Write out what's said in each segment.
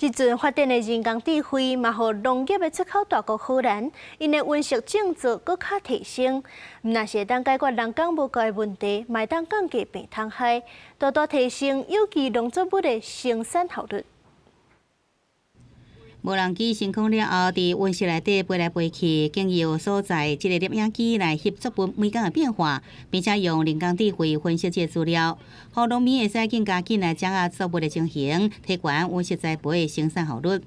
即阵发展的人工智慧，嘛，互农业的出口大国荷兰，因的温室政策搁较提升。若是会当解决人工无够的问题，嘛会当降低病虫害，大大提升有机农作物的生产效率。无人机升空了后，伫温室内底飞来飞去，经由所在即个摄影机来翕作物每天的变化，并且用人工智慧分析这资料，互农民会使更加紧来掌握作物的情形，提高温室栽培的生产效率。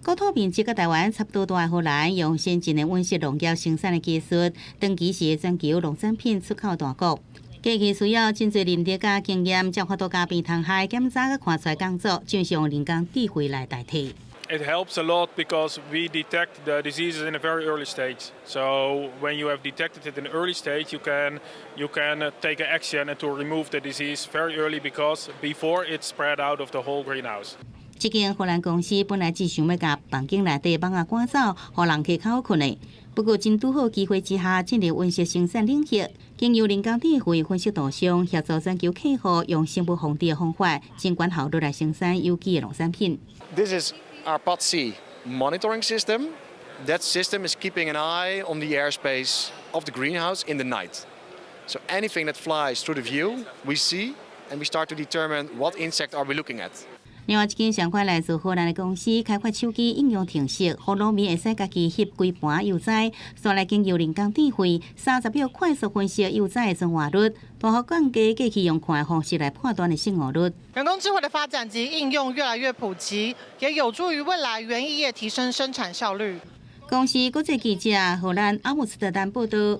国土面积甲台湾差不多大的荷兰，用先进的温室农业生产的技术，长期是全球农产品出口大国。机器需要真侪认得甲经验，才法度甲病虫害检查甲看出来工作，就用人工智慧来代替。It helps a lot because we detect the diseases in a very early stage. So when you have detected it in an early stage, you can take an action and to remove the disease very early because before it spread out of the whole greenhouse. 这间荷兰公司本来只想要甲房间内底蚊仔赶走，互人去口困的。不过，真拄好机会之下进入温室生产领域，经由人工智慧分析图像，协助全球客户用生物防治的方法，增高效率来生产有机的农产品。This is our POT-C monitoring system. That system is keeping an eye on the airspace of the greenhouse in the night. So anything that flies through the view, we see, and we start to determine what insect are we looking at. 另外一间上款来自荷兰的公司开发手机应用程式，让农民会使家己翕规盘幼崽，再来经由人工智慧30秒快速分析幼崽的存活率，大幅降低过去用看的方式来判断的生活率。人工智慧的发展及应用越来越普及，也有助于未来园艺业提升生产效率。公司国际记者荷兰阿姆斯特丹报道。